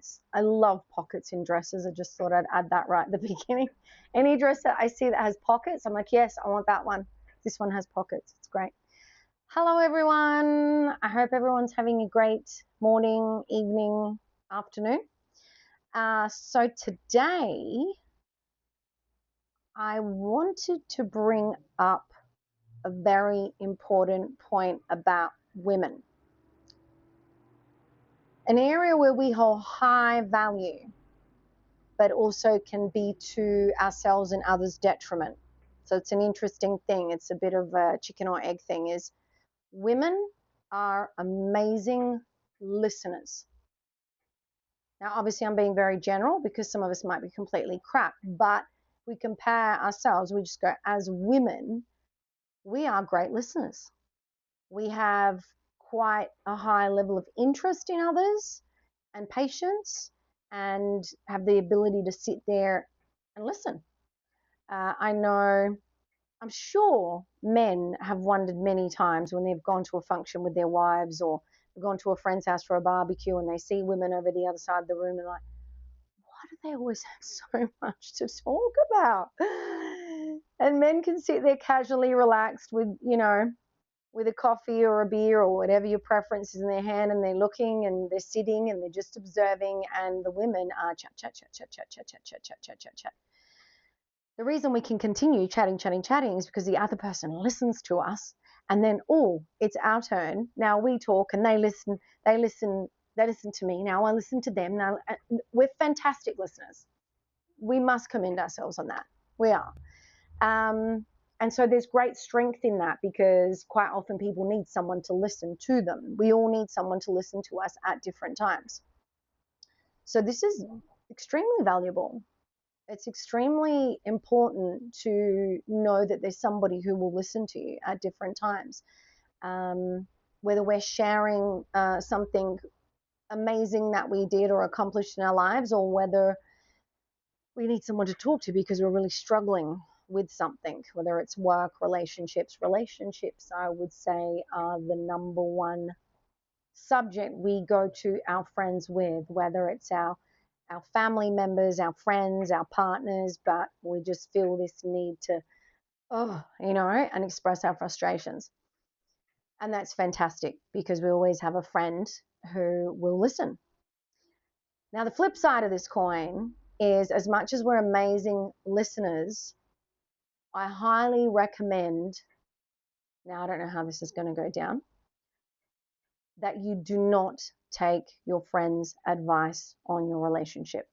pockets. I love pockets in dresses. I just thought I'd add that right at the beginning. Any dress that I see that has pockets, I'm like, yes, I want that one. This one has pockets. It's great. Hello, everyone. I hope everyone's having a great morning, evening, afternoon. So today I wanted to bring up a very important point about women. An area where we hold high value, but also can be to ourselves and others' detriment. So it's an interesting thing. It's a bit of a chicken or egg thing. Is women are amazing listeners. Now, obviously, I'm being very general because some of us might be completely crap, but we compare ourselves, we just go, as women, we are great listeners. We have quite a high level of interest in others and patience, and have the ability to sit there and listen. I'm sure men have wondered many times when they've gone to a function with their wives or gone to a friend's house for a barbecue and they see women over the other side of the room and like, why do they always have so much to talk about? And men can sit there casually relaxed with, with a coffee or a beer or whatever your preference is in their hand, and they're looking and they're sitting and they're just observing, and the women are chat, chat, chat, chat, chat, chat, chat, chat, chat, chat, chat, chat. The reason we can continue chatting is because the other person listens to us, and then, it's our turn. Now we talk and they listen to me. Now I listen to them. Now we're fantastic listeners. We must commend ourselves on that. We are. And so there's great strength in that, because quite often people need someone to listen to them. We all need someone to listen to us at different times. So this is extremely valuable. It's extremely important to know that there's somebody who will listen to you at different times. Whether we're sharing something amazing that we did or accomplished in our lives, or whether we need someone to talk to because we're really struggling with something, whether it's work, relationships. Relationships, I would say, are the number one subject we go to our friends with, whether it's our family members, our friends, our partners, but we just feel this need to, and express our frustrations. And that's fantastic, because we always have a friend who will listen. Now, the flip side of this coin is, as much as we're amazing listeners, I highly recommend, now I don't know how this is going to go down, that you do not take your friend's advice on your relationship.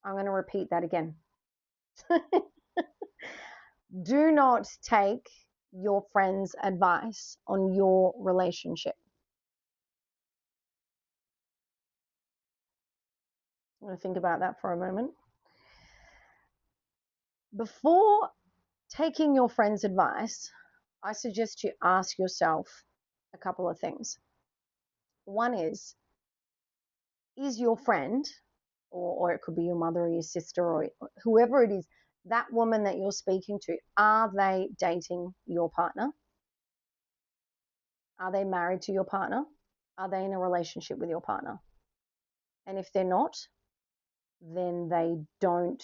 I'm going to repeat that again. Do not take your friend's advice on your relationship. I'm going to think about that for a moment. Before taking your friend's advice, I suggest you ask yourself a couple of things. One is your friend, or it could be your mother or your sister or whoever it is, that woman that you're speaking to, are they dating your partner? Are they married to your partner? Are they in a relationship with your partner? And if they're not, then they don't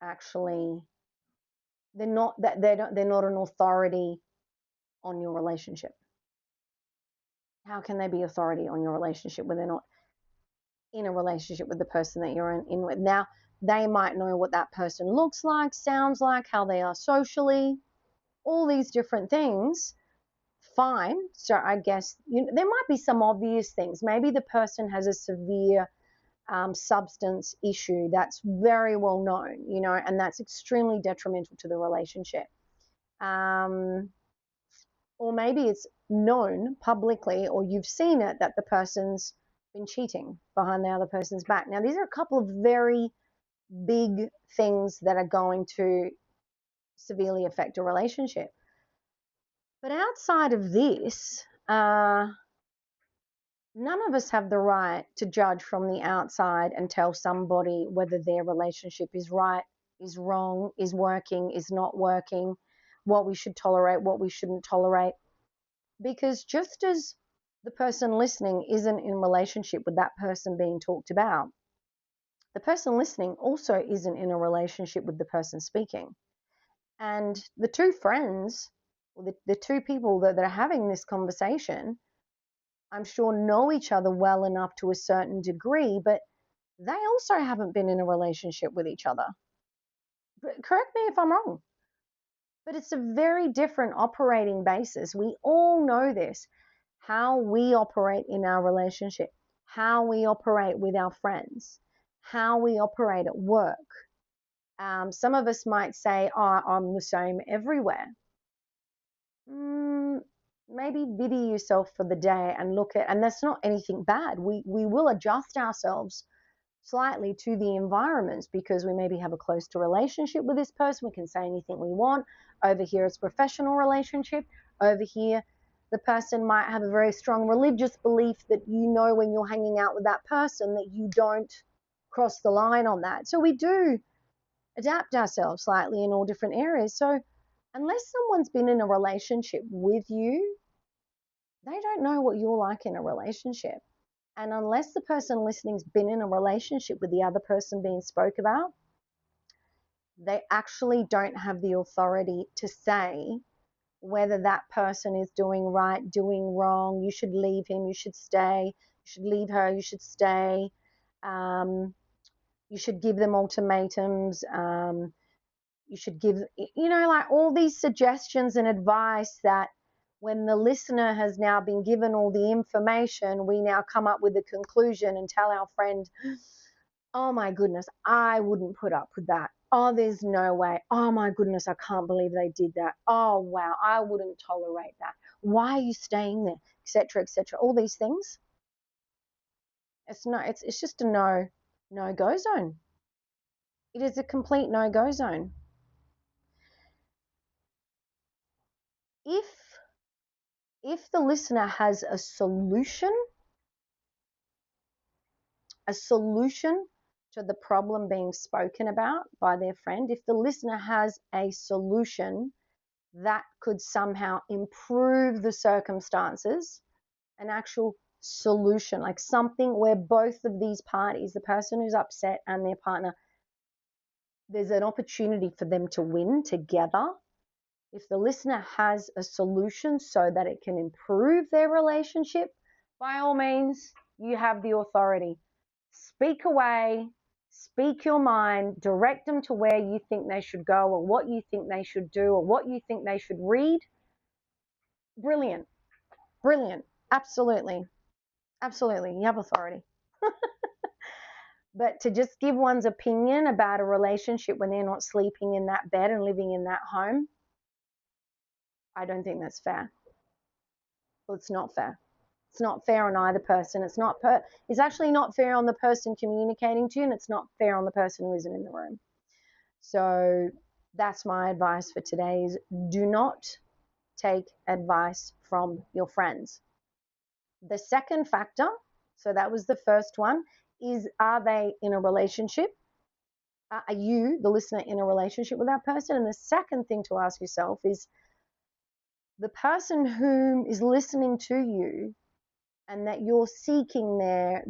actually, they're not an authority on your relationship. How can they be authority on your relationship when they're not in a relationship with the person that you're in with? Now, they might know what that person looks like, sounds like, how they are socially, all these different things. Fine. So I guess there might be some obvious things. Maybe the person has a severe substance issue that's very well known, and that's extremely detrimental to the relationship. Or maybe it's known publicly, or you've seen it, that the person's been cheating behind the other person's back. Now, these are a couple of very big things that are going to severely affect a relationship. But outside of this, none of us have the right to judge from the outside and tell somebody whether their relationship is right, is wrong, is working, is not working, what we should tolerate, what we shouldn't tolerate. Because just as the person listening isn't in relationship with that person being talked about, the person listening also isn't in a relationship with the person speaking. And the two friends, the two people that are having this conversation, I'm sure know each other well enough to a certain degree, but they also haven't been in a relationship with each other. Correct me if I'm wrong, but it's a very different operating basis. We all know this, how we operate in our relationship, how we operate with our friends, how we operate at work. Some of us might say, oh, I'm the same everywhere. Maybe video yourself for the day and look at, and that's not anything bad. We will adjust ourselves slightly to the environments because we maybe have a close to relationship with this person. We can say anything we want. Over here, it's professional relationship. Over here, the person might have a very strong religious belief that when you're hanging out with that person that you don't cross the line on that. So we do adapt ourselves slightly in all different areas. So unless someone's been in a relationship with you, they don't know what you're like in a relationship. And unless the person listening's been in a relationship with the other person being spoke about, they actually don't have the authority to say whether that person is doing right, doing wrong. You should leave him, you should stay, you should leave her, you should stay. You should give them ultimatums. You should give, like all these suggestions and advice that when the listener has now been given all the information, we now come up with a conclusion and tell our friend, oh my goodness, I wouldn't put up with that. Oh, there's no way. Oh my goodness, I can't believe they did that. Oh wow, I wouldn't tolerate that. Why are you staying there? Etc. etc. All these things. It's just a no go zone. It is a complete no go zone. If the listener has a solution to the problem being spoken about by their friend, if the listener has a solution that could somehow improve the circumstances, an actual solution, like something where both of these parties, the person who's upset and their partner, there's an opportunity for them to win together. If the listener has a solution so that it can improve their relationship, by all means, you have the authority. Speak away, speak your mind, direct them to where you think they should go or what you think they should do or what you think they should read. Brilliant. Brilliant. Absolutely. Absolutely. You have authority. But to just give one's opinion about a relationship when they're not sleeping in that bed and living in that home, I don't think that's fair. Well, it's not fair. It's not fair on either person. It's actually not fair on the person communicating to you, and it's not fair on the person who isn't in the room. So that's my advice for today is do not take advice from your friends. The second factor, so that was the first one, is are they in a relationship? Are you, the listener, in a relationship with that person? And the second thing to ask yourself is the person who is listening to you and that you're seeking their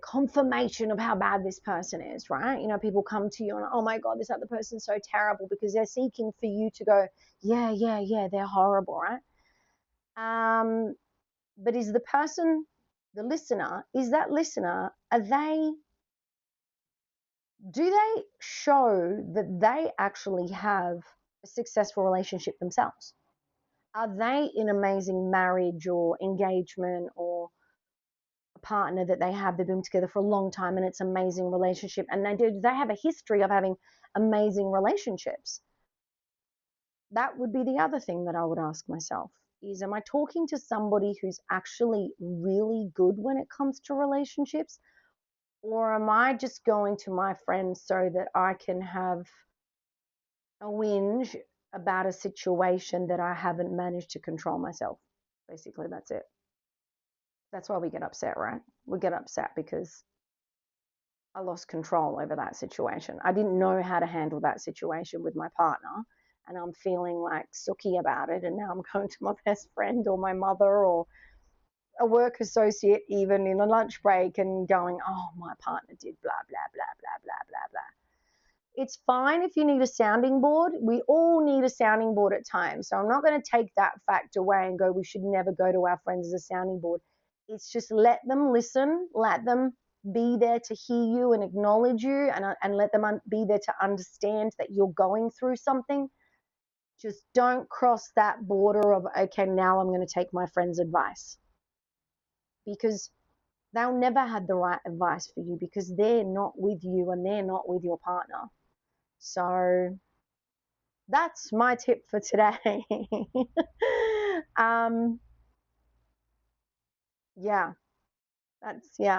confirmation of how bad this person is, right? People come to you and, oh my God, this other person's so terrible, because they're seeking for you to go, yeah, they're horrible, right? But is the person, the listener, do they show that they actually have a successful relationship themselves? Are they in amazing marriage or engagement or a partner that they've been together for a long time and it's an amazing relationship, and they have a history of having amazing relationships? That would be the other thing that I would ask myself is, am I talking to somebody who's actually really good when it comes to relationships? Or am I just going to my friends so that I can have a whinge about a situation that I haven't managed to control myself? Basically, that's it. That's why we get upset, right? We get upset because I lost control over that situation. I didn't know how to handle that situation with my partner. and I'm feeling like sucky about it, and now I'm going to my best friend or my mother or a work associate even in a lunch break and going, oh, my partner did blah, blah, blah, blah, blah, blah, blah. It's fine if you need a sounding board. We all need a sounding board at times. So I'm not going to take that fact away and go, we should never go to our friends as a sounding board. It's just let them listen, let them be there to hear you and acknowledge you, and let them be there to understand that you're going through something. Just don't cross that border of, okay, now I'm going to take my friend's advice, because they'll never have the right advice for you because they're not with you and they're not with your partner. So that's my tip for today. um, yeah, yeah.